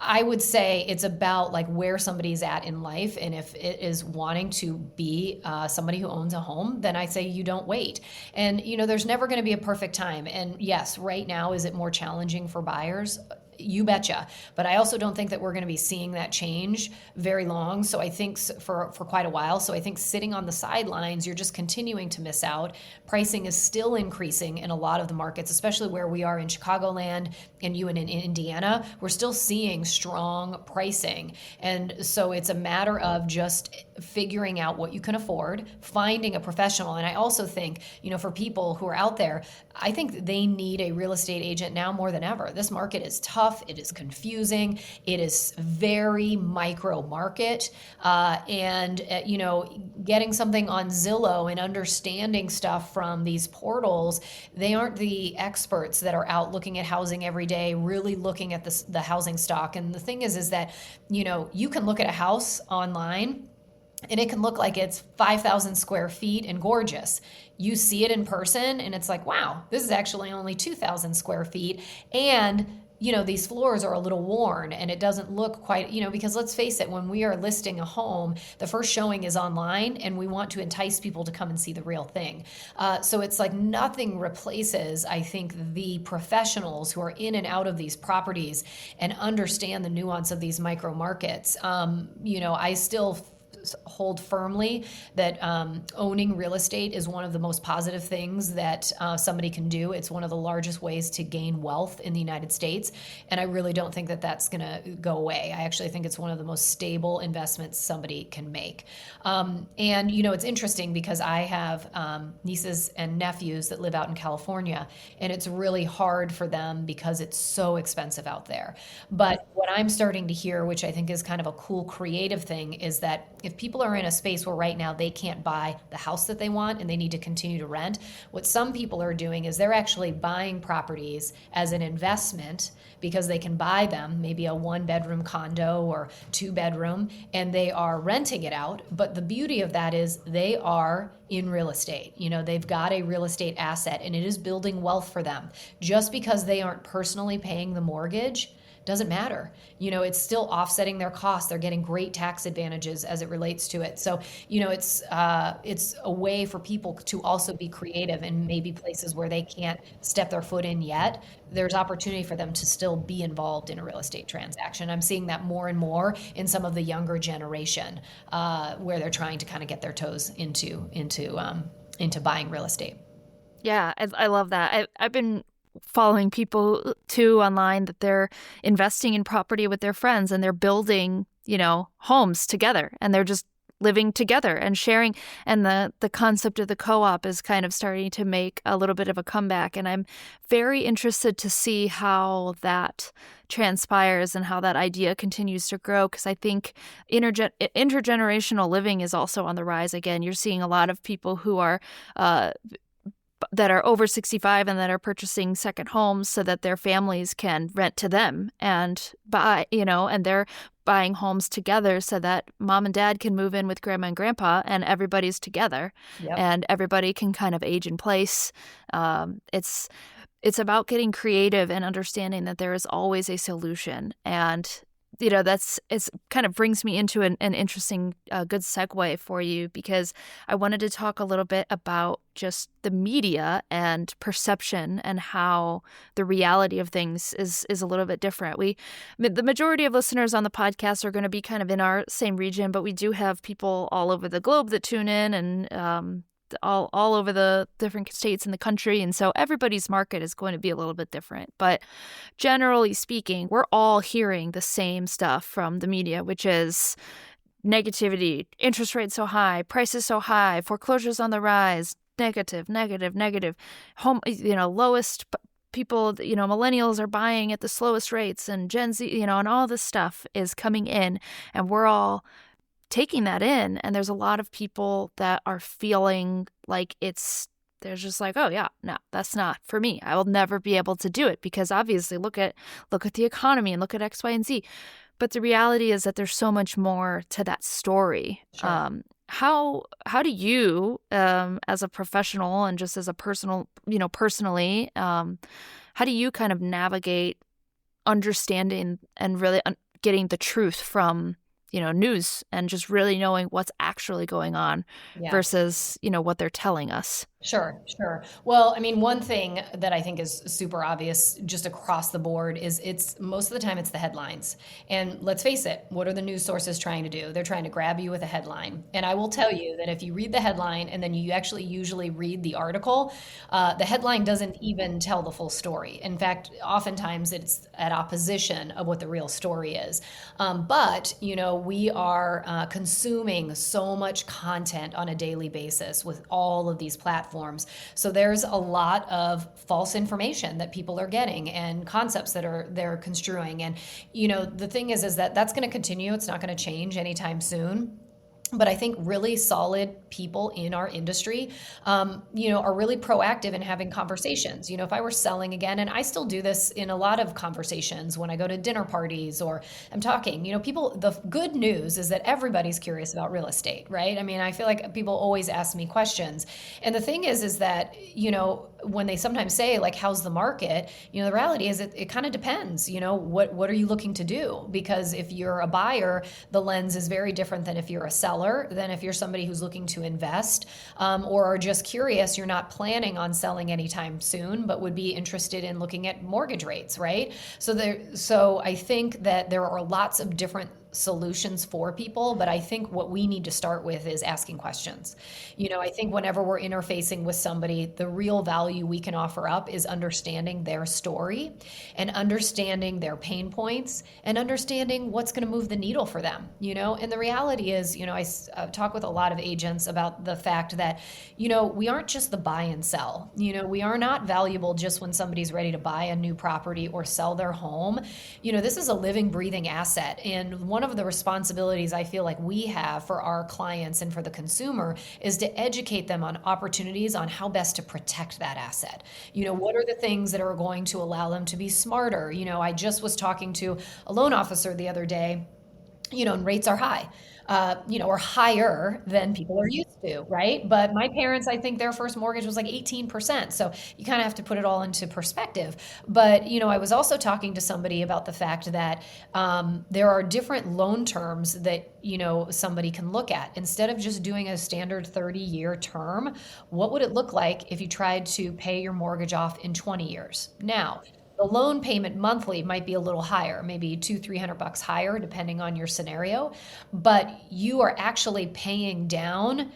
I would say it's about like where somebody's at in life. And if it is wanting to be somebody who owns a home, then I say you don't wait. And, there's never going to be a perfect time. And yes, right now, is it more challenging for buyers? You betcha. But I also don't think that we're going to be seeing that change very long. So I think for quite a while. So I think sitting on the sidelines, you're just continuing to miss out. Pricing is still increasing in a lot of the markets, especially where we are in Chicagoland and you in Indiana. We're still seeing strong pricing. And so it's a matter of just figuring out what you can afford, finding a professional. And I also think, for people who are out there, I think they need a real estate agent now more than ever. This market is tough. It is confusing. It is very micro market. Getting something on Zillow and understanding stuff from these portals, they aren't the experts that are out looking at housing every day, really looking at the housing stock. And the thing is that, you can look at a house online and it can look like it's 5,000 square feet and gorgeous. You see it in person and it's like, wow, this is actually only 2,000 square feet. And these floors are a little worn and it doesn't look quite, because let's face it, when we are listing a home, the first showing is online and we want to entice people to come and see the real thing. So it's like nothing replaces, I think, the professionals who are in and out of these properties and understand the nuance of these micro markets. I still hold firmly that owning real estate is one of the most positive things that somebody can do. It's one of the largest ways to gain wealth in the United States. And I really don't think that that's going to go away. I actually think it's one of the most stable investments somebody can make. It's interesting because I have nieces and nephews that live out in California, and it's really hard for them because it's so expensive out there. But what I'm starting to hear, which I think is kind of a cool creative thing, is that if people are in a space where right now they can't buy the house that they want and they need to continue to rent, what some people are doing is they're actually buying properties as an investment because they can buy them, maybe a 1-bedroom condo or 2-bedroom, and they are renting it out. But the beauty of that is they are in real estate. They've got a real estate asset and it is building wealth for them. Just because they aren't personally paying the mortgage doesn't matter. It's still offsetting their costs. They're getting great tax advantages as it relates to it. So, it's a way for people to also be creative in maybe places where they can't step their foot in yet. There's opportunity for them to still be involved in a real estate transaction. I'm seeing that more and more in some of the younger generation, where they're trying to kind of get their toes into buying real estate. Yeah, I love that. I've been following people too online that they're investing in property with their friends and they're building, homes together and they're just living together and sharing. And the concept of the co-op is kind of starting to make a little bit of a comeback. And I'm very interested to see how that transpires and how that idea continues to grow, because I think intergenerational living is also on the rise again. You're seeing a lot of people who are that are over 65 and that are purchasing second homes so that their families can rent to them and buy, and they're buying homes together so that mom and dad can move in with grandma and grandpa and everybody's together. Yep. And everybody can kind of age in place. It's about getting creative and understanding that there is always a solution. And it's kind of brings me into an interesting, good segue for you, because I wanted to talk a little bit about just the media and perception and how the reality of things is a little bit different. The majority of listeners on the podcast are going to be kind of in our same region, but we do have people all over the globe that tune in and all over the different states in the country. And so everybody's market is going to be a little bit different. But generally speaking, we're all hearing the same stuff from the media, which is negativity, interest rates so high, prices so high, foreclosures on the rise, negative. Home, lowest people, millennials are buying at the slowest rates, and Gen Z, and all this stuff is coming in, and we're all taking that in. And there's a lot of people that are feeling like they're just like, oh yeah, no, that's not for me. I will never be able to do it, because obviously look at the economy and look at X, Y, and Z. But the reality is that there's so much more to that story. Sure. How do you, as a professional and just as a personal, personally, how do you kind of navigate understanding and really getting the truth from news and just really knowing what's actually going on versus, what they're telling us? Sure, sure. Well, I mean, one thing that I think is super obvious just across the board is it's most of the time it's the headlines. And let's face it, what are the news sources trying to do? They're trying to grab you with a headline. And I will tell you that if you read the headline and then you actually usually read the article, the headline doesn't even tell the full story. In fact, oftentimes it's at opposition of what the real story is. But, we are consuming so much content on a daily basis with all of these platforms. So there's a lot of false information that people are getting and concepts that they're construing. And, the thing is that that's going to continue. It's not going to change anytime soon. But I think really solid people in our industry, are really proactive in having conversations. If I were selling again, and I still do this in a lot of conversations when I go to dinner parties or I'm talking, people, the good news is that everybody's curious about real estate, right? I mean, I feel like people always ask me questions. And the thing is that, when they sometimes say like, how's the market? The reality is it kind of depends, what are you looking to do? Because if you're a buyer, the lens is very different than if you're a seller, than if you're somebody who's looking to invest, or are just curious. You're not planning on selling anytime soon, but would be interested in looking at mortgage rates, right? So I think that there are lots of different solutions for people, but I think what we need to start with is asking questions. I think whenever we're interfacing with somebody, the real value we can offer up is understanding their story and understanding their pain points and understanding what's going to move the needle for them, and the reality is, I talk with a lot of agents about the fact that, we aren't just the buy and sell, we are not valuable just when somebody's ready to buy a new property or sell their home. This is a living, breathing asset. And one of the responsibilities I feel like we have for our clients and for the consumer is to educate them on opportunities on how best to protect that asset. What are the things that are going to allow them to be smarter? I just was talking to a loan officer the other day, and rates are high, or higher than people are used to, right? But my parents, I think their first mortgage was like 18%. So you kind of have to put it all into perspective. But, I was also talking to somebody about the fact that there are different loan terms that, somebody can look at. Instead of just doing a standard 30-year term, what would it look like if you tried to pay your mortgage off in 20 years? Now, the loan payment monthly might be a little higher, maybe $200-300 higher, depending on your scenario, but you are actually paying down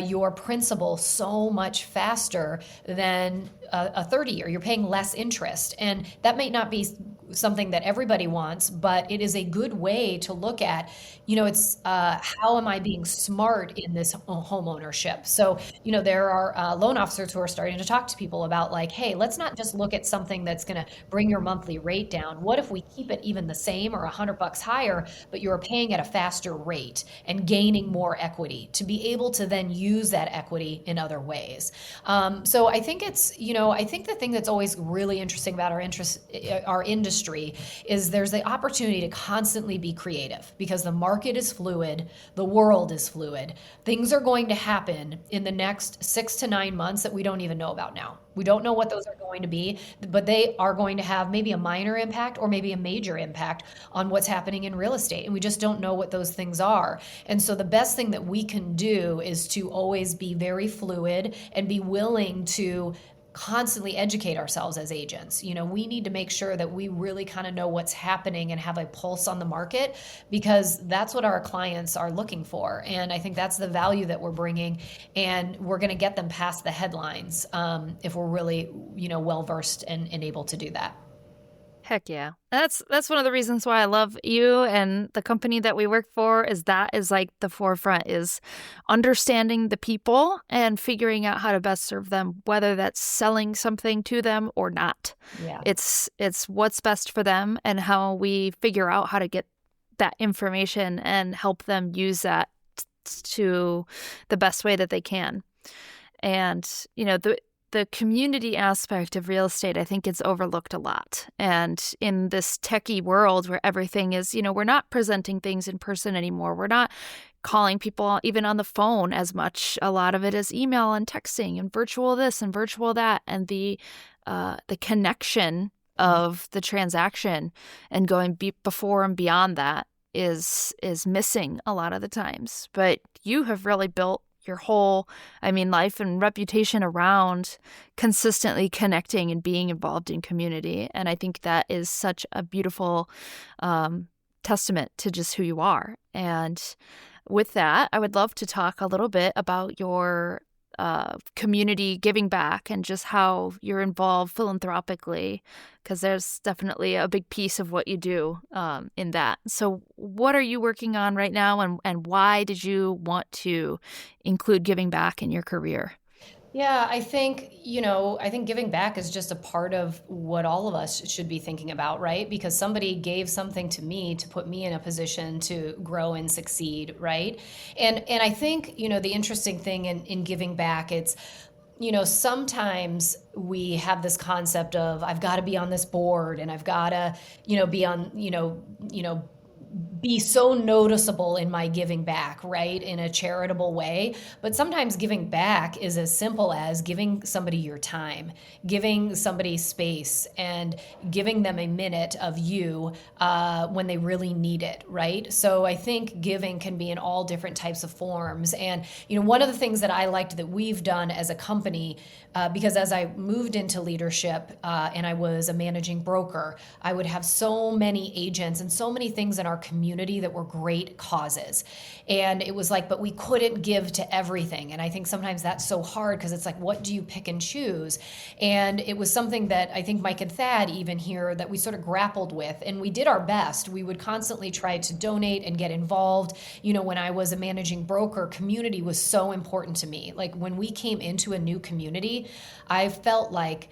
your principal so much faster than a 30-year. You're paying less interest, and that may not be something that everybody wants, but it is a good way to look at, it's how am I being smart in this home ownership? So, there are loan officers who are starting to talk to people about like, hey, let's not just look at something that's going to bring your monthly rate down. What if we keep it even the same or $100 higher, but you're paying at a faster rate and gaining more equity to be able to then use that equity in other ways? So I think I think the thing that's always really interesting about our industry is there's the opportunity to constantly be creative because the market is fluid, the world is fluid. Things are going to happen in the next 6 to 9 months that we don't even know about now. We don't know what those are going to be, but they are going to have maybe a minor impact or maybe a major impact on what's happening in real estate. And we just don't know what those things are. And so the best thing that we can do is to always be very fluid and be willing to constantly educate ourselves as agents. We need to make sure that we really kind of know what's happening and have a pulse on the market because that's what our clients are looking for. And I think that's the value that we're bringing, and we're going to get them past the headlines if we're really, well-versed and able to do that. Heck yeah. That's one of the reasons why I love you and the company that we work for is like the forefront is understanding the people and figuring out how to best serve them, whether that's selling something to them or not. Yeah. It's what's best for them and how we figure out how to get that information and help them use that to the best way that they can. And, the community aspect of real estate, I think it's overlooked a lot. And in this techie world where everything is, we're not presenting things in person anymore. We're not calling people even on the phone as much. A lot of it is email and texting and virtual this and virtual that. And the connection of the transaction and going before and beyond that is missing a lot of the times. But you have really built your whole, life and reputation around consistently connecting and being involved in community. And I think that is such a beautiful testament to just who you are. And with that, I would love to talk a little bit about your community giving back and just how you're involved philanthropically, because there's definitely a big piece of what you do in that. So what are you working on right now, and why did you want to include giving back in your career? Yeah, I think giving back is just a part of what all of us should be thinking about, right? Because somebody gave something to me to put me in a position to grow and succeed, right? And I think, the interesting thing in giving back, it's, sometimes we have this concept of I've got to be on this board and I've got to, be on, be so noticeable in my giving back, right? In a charitable way. But sometimes giving back is as simple as giving somebody your time, giving somebody space, and giving them a minute of you when they really need it, right? So I think giving can be in all different types of forms. And, one of the things that I liked that we've done as a company, because as I moved into leadership and I was a managing broker, I would have so many agents and so many things in our community that were great causes. And it was like, but we couldn't give to everything. And I think sometimes that's so hard because it's like, what do you pick and choose? And it was something that I think Mike and Thad even here that we sort of grappled with, and we did our best. We would constantly try to donate and get involved. When I was a managing broker, community was so important to me. Like when we came into a new community, I felt like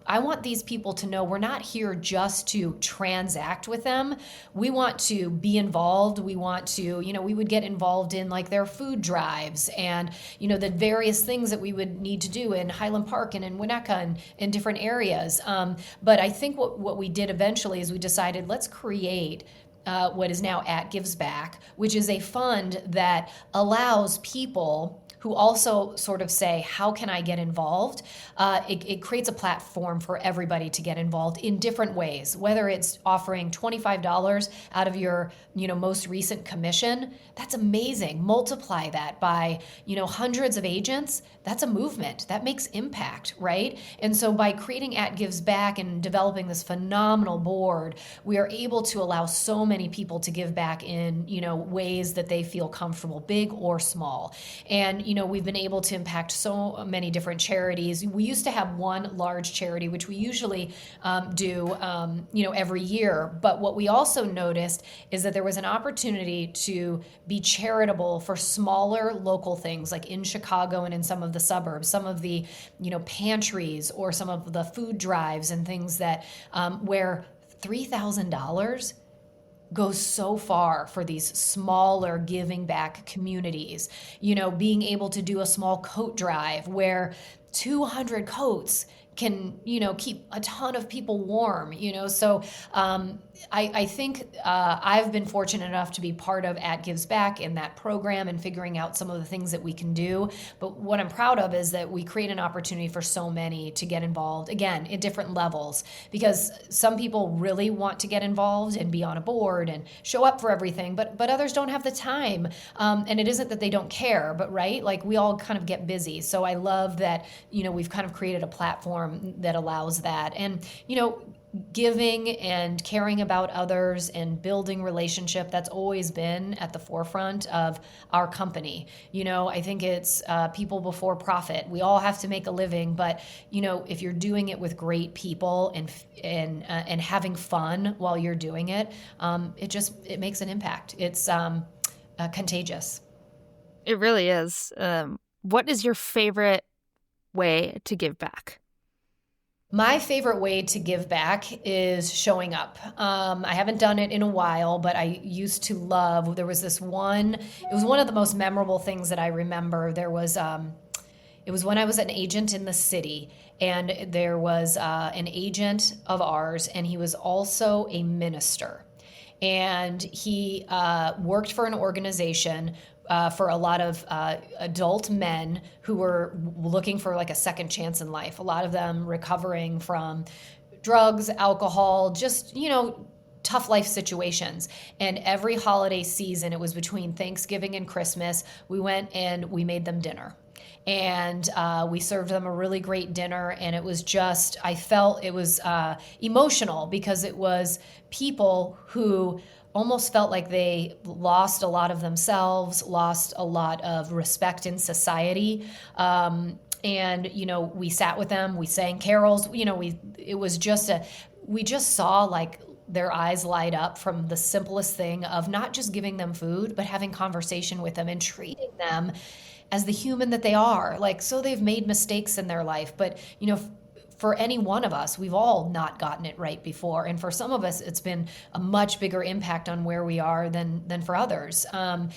I want these people to know we're not here just to transact with them. We want to be involved. We want to, we would get involved in like their food drives and, the various things that we would need to do in Highland Park and in Winnetka and in different areas. But I think what we did eventually is we decided let's create what is now At Gives Back, which is a fund that allows people who also sort of say, how can I get involved? It creates a platform for everybody to get involved in different ways, whether it's offering $25 out of your most recent commission. That's amazing. Multiply that by hundreds of agents. That's a movement. That makes impact, right? And so by creating At Gives Back and developing this phenomenal board, we are able to allow so many people to give back in ways that they feel comfortable, big or small. And we've been able to impact so many different charities. We used to have one large charity, which we usually do, every year. But what we also noticed is that there was an opportunity to be charitable for smaller local things, like in Chicago and in some of the suburbs, some of the, pantries or some of the food drives and things that where $3,000 goes so far for these smaller giving back communities. Being able to do a small coat drive where 200 coats can keep a ton of people warm. So I think I've been fortunate enough to be part of At Gives Back in that program and figuring out some of the things that we can do. But what I'm proud of is that we create an opportunity for so many to get involved, again, at different levels, because some people really want to get involved and be on a board and show up for everything, but others don't have the time. And it isn't that they don't care, but right, like we all kind of get busy. So I love that, we've kind of created a platform that allows that. And, giving and caring about others and building relationship, that's always been at the forefront of our company. I think it's people before profit. We all have to make a living, but if you're doing it with great people and having fun while you're doing it, it makes an impact. It's contagious. It really is. What is your favorite way to give back? My favorite way to give back is showing up. I haven't done it in a while, but I used to love, there was this one, it was one of the most memorable things that I remember. It was when I was an agent in the city, and there was an agent of ours, and he was also a minister. And he worked for an organization for a lot of adult men who were looking for like a second chance in life. A lot of them recovering from drugs, alcohol, just, tough life situations. And every holiday season, it was between Thanksgiving and Christmas, we went and we made them dinner. And we served them a really great dinner. And it was just, I felt it was emotional because it was people who almost felt like they lost a lot of themselves, lost a lot of respect in society. And we sat with them, we sang carols, it was just we just saw like their eyes light up from the simplest thing of not just giving them food, but having conversation with them and treating them as the human that they are. Like, so they've made mistakes in their life, but for any one of us, we've all not gotten it right before. And for some of us, it's been a much bigger impact on where we are than for others. And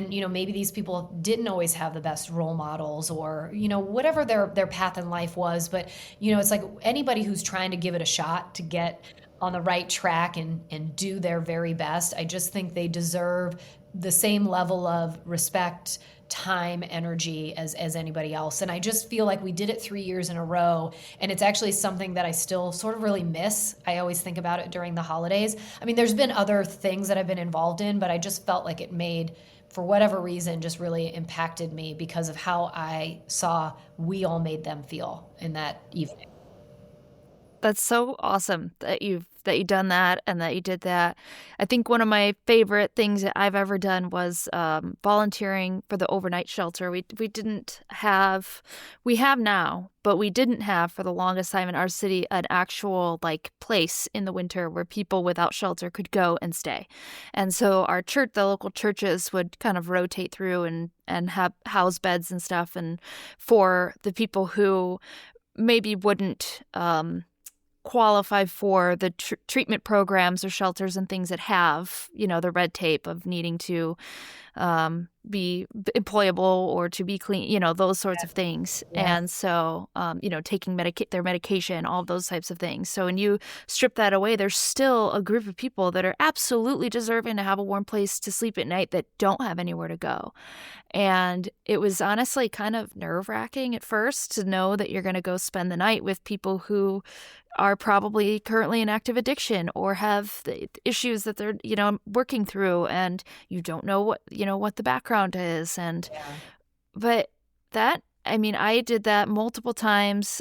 maybe these people didn't always have the best role models or, whatever their path in life was. But, it's like anybody who's trying to give it a shot to get on the right track and do their very best, I just think they deserve the same level of respect, time, energy as anybody else. And I just feel like we did it 3 years in a row. And it's actually something that I still sort of really miss. I always think about it during the holidays. I mean, there's been other things that I've been involved in, but I just felt like it made, for whatever reason, just really impacted me because of how I saw we all made them feel in that evening. That's so awesome that you've done that and that you did that. I think one of my favorite things that I've ever done was volunteering for the overnight shelter. We have now, but we didn't have for the longest time in our city an actual like place in the winter where people without shelter could go and stay. And so our church, the local churches would kind of rotate through and have house beds and stuff, and for the people who maybe wouldn't qualify for the treatment programs or shelters and things that have, the red tape of needing to be employable or to be clean, those sorts of things. Yeah. And so, taking their medication, all those types of things. So when you strip that away, there's still a group of people that are absolutely deserving to have a warm place to sleep at night that don't have anywhere to go. And it was honestly kind of nerve-wracking at first to know that you're going to go spend the night with people who are probably currently in active addiction or have the issues that they're, working through, and you don't know what the background is. And, but I did that multiple times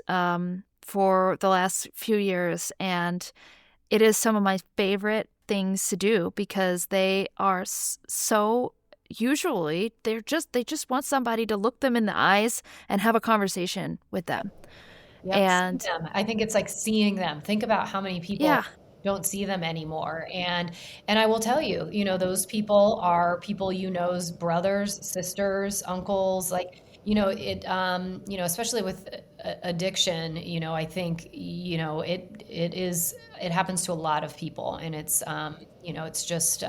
for the last few years, and it is some of my favorite things to do because they are so usually they just want somebody to look them in the eyes and have a conversation with them. Yep, And see them. I think it's like seeing them. Think about how many people don't see them anymore. And I will tell you, those people are people brothers, sisters, uncles, like, especially with addiction, I think, it happens to a lot of people, and it's, it's just,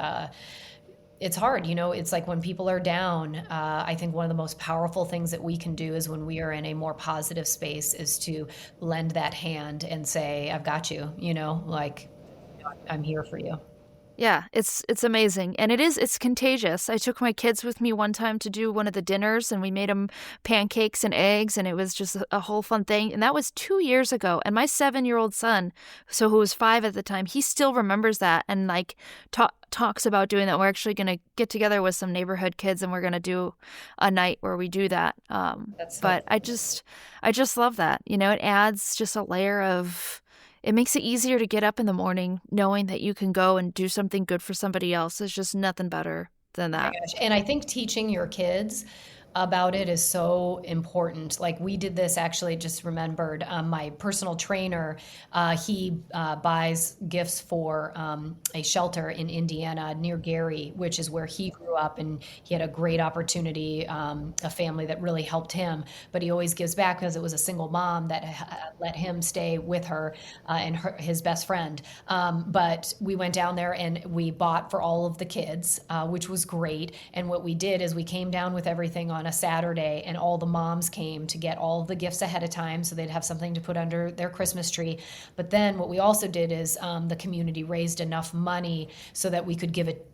it's hard. It's like when people are down, I think one of the most powerful things that we can do is when we are in a more positive space is to lend that hand and say, I've got you, like I'm here for you. yeah, it's amazing. And it's contagious. I took my kids with me one time to do one of the dinners, and we made them pancakes and eggs, and it was just a whole fun thing. And that was 2 years ago. And my 7-year-old son, who was 5 at the time, he still remembers that and like talks about doing that. We're actually going to get together with some neighborhood kids, and we're going to do a night where we do that. That's so But cool. I just love that. It adds just a layer of. It makes it easier to get up in the morning knowing that you can go and do something good for somebody else. There's just nothing better than Oh my that. gosh. And I think teaching your kids about it is so important. Like we did this actually, just remembered my personal trainer, he buys gifts for a shelter in Indiana near Gary, which is where he grew up, and he had a great opportunity, a family that really helped him, but he always gives back because it was a single mom that let him stay with her and his best friend. But we went down there and we bought for all of the kids, which was great. And what we did is we came down with everything on a Saturday, and all the moms came to get all of the gifts ahead of time so they'd have something to put under their Christmas tree. But then what we also did is the community raised enough money so that we could give it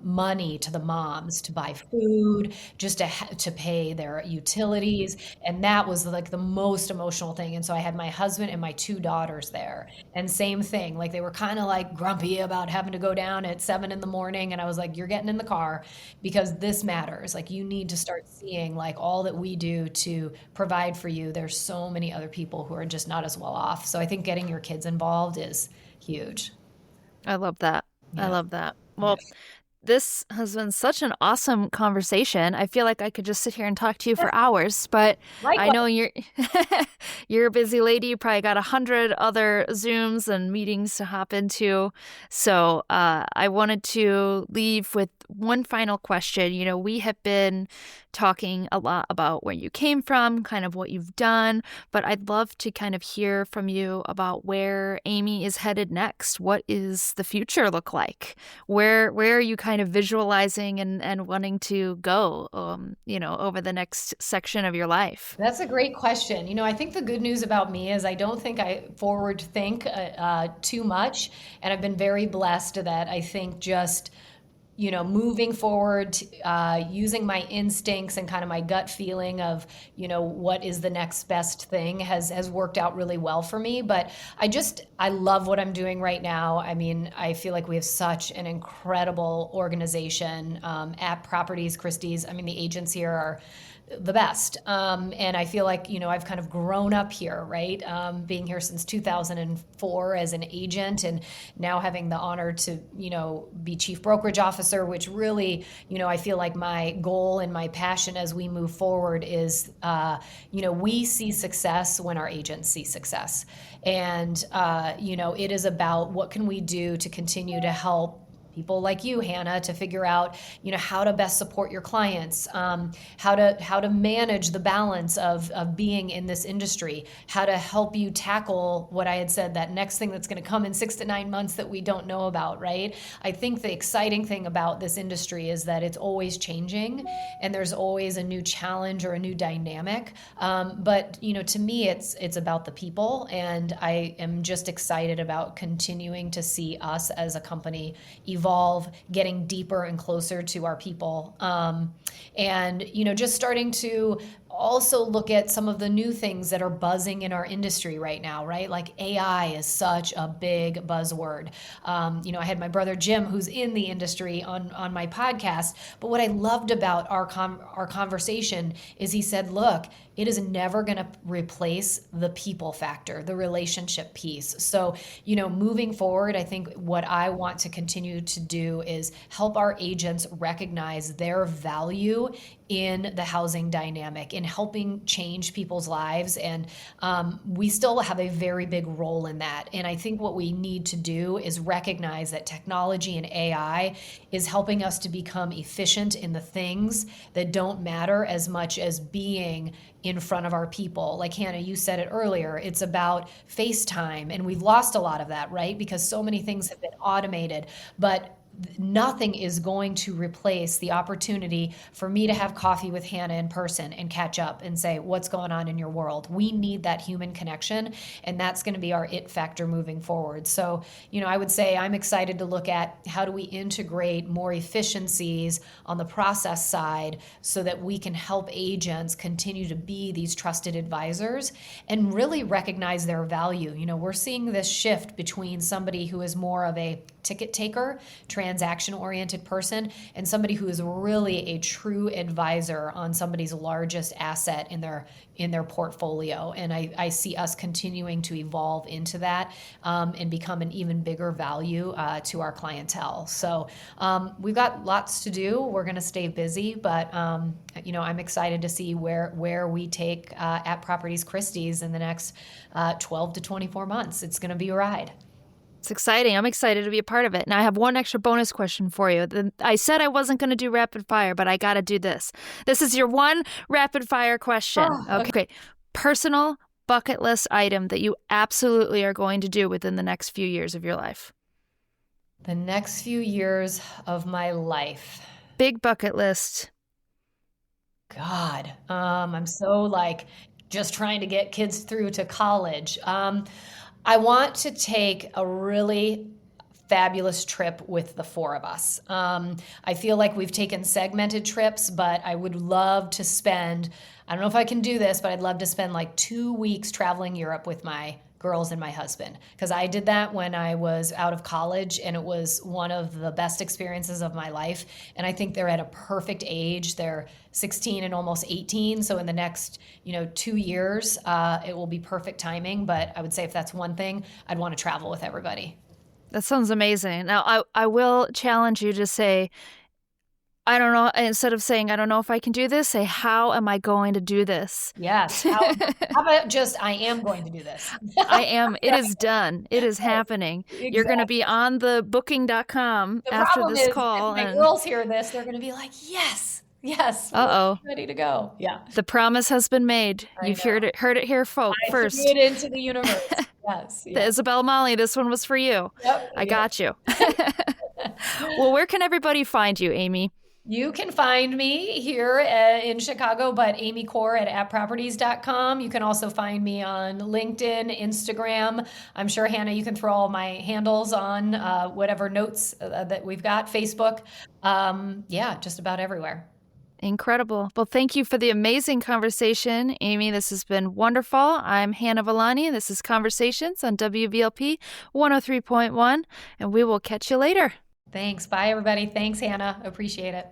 money to the moms to buy food, just to pay their utilities, and that was like the most emotional thing. And so I had my husband and my two daughters there, and same thing. Like they were kind of like grumpy about having to go down at 7 in the morning, and I was like, "You're getting in the car because this matters. Like you need to start seeing like all that we do to provide for you. There's so many other people who are just not as well off." So I think getting your kids involved is huge. I love that. I Yeah. love that. Yeah. Well, this has been such an awesome conversation. I feel like I could just sit here and talk to you for hours, but I Likewise. know you're you're a busy lady. You probably got 100 other Zooms and meetings to hop into. So I wanted to leave with one final question. You know, we have been talking a lot about where you came from, kind of what you've done, but I'd love to kind of hear from you about where Amy is headed next. What is the future look like? Where are you kind of visualizing and wanting to go, over the next section of your life? That's a great question. I think the good news about me is I don't think I forward think too much. And I've been very blessed that I think just, moving forward, using my instincts and kind of my gut feeling of, what is the next best thing has worked out really well for me. But I love what I'm doing right now. I mean, I feel like we have such an incredible organization at Properties Christie's. I mean, the agents here are the best. And I feel like, I've kind of grown up here, right? Being here since 2004 as an agent and now having the honor to, be Chief Brokerage Officer, which really, I feel like my goal and my passion as we move forward is, we see success when our agents see success. And, it is about what can we do to continue to help people like you, Hannah, to figure out, how to best support your clients, how to manage the balance of being in this industry, how to help you tackle what I had said, that next thing that's going to come in 6 to 9 months that we don't know about, right? I think the exciting thing about this industry is that it's always changing and there's always a new challenge or a new dynamic. But to me, it's about the people, and I am just excited about continuing to see us as a company evolve, getting deeper and closer to our people. And, just starting to also look at some of the new things that are buzzing in our industry right now, right? Like AI is such a big buzzword. I had my brother Jim, who's in the industry, on my podcast. But what I loved about our conversation is he said, look, it is never going to replace the people factor, the relationship piece. So, moving forward, I think what I want to continue to do is help our agents recognize their value in the housing dynamic, in helping change people's lives. And we still have a very big role in that. And I think what we need to do is recognize that technology and AI is helping us to become efficient in the things that don't matter as much as being in front of our people. Like Hannah, you said it earlier, it's about FaceTime. And we've lost a lot of that, right? Because so many things have been automated. But nothing is going to replace the opportunity for me to have coffee with Hannah in person and catch up and say, what's going on in your world? We need that human connection, and that's going to be our it factor moving forward. So, I would say I'm excited to look at how do we integrate more efficiencies on the process side so that we can help agents continue to be these trusted advisors and really recognize their value. We're seeing this shift between somebody who is more of a ticket taker, transaction oriented person, and somebody who is really a true advisor on somebody's largest asset in their portfolio. And I see us continuing to evolve into that and become an even bigger value to our clientele. So we've got lots to do. We're going to stay busy, but I'm excited to see where we take at Properties Christie's in the next 12 to 24 months. It's going to be a ride. It's exciting. I'm excited to be a part of it. And I have one extra bonus question for you. I said I wasn't going to do rapid fire, but I got to do this. This is your one rapid fire question. Oh, okay. Personal bucket list item that you absolutely are going to do within the next few years of your life. The next few years of my life. Big bucket list. God, I'm so just trying to get kids through to college. I want to take a really fabulous trip with the four of us. I feel like we've taken segmented trips, but I would love to spend, I don't know if I can do this, but I'd love to spend like 2 weeks traveling Europe with my girls and my husband, because I did that when I was out of college, and it was one of the best experiences of my life. And I think they're at a perfect age. They're 16 and almost 18. So in the next, 2 years, it will be perfect timing. But I would say if that's one thing, I'd want to travel with everybody. That sounds amazing. Now, I will challenge you to say, I don't know, instead of saying, I don't know if I can do this, say, how am I going to do this? Yes. How about just, I am going to do this? I am. It is done. It is happening. Exactly. You're going to be on the booking.com after this call. If my girls hear this, they're going to be like, yes, uh-oh, we're ready to go. Yeah. The promise has been made. You've heard it here first. I threw it into the universe. Yes. The Isabel Molly, this one was for you. Yep. I got you. Well, where can everybody find you, Amy? You can find me here in Chicago, but Amy Corr at appproperties.com. You can also find me on LinkedIn, Instagram. I'm sure, Hannah, you can throw all my handles on whatever notes that we've got, Facebook. Just about everywhere. Incredible. Well, thank you for the amazing conversation, Amy. This has been wonderful. I'm Hannah Villani. This is Conversations on WVLP 103.1, and we will catch you later. Thanks. Bye, everybody. Thanks, Hannah. Appreciate it.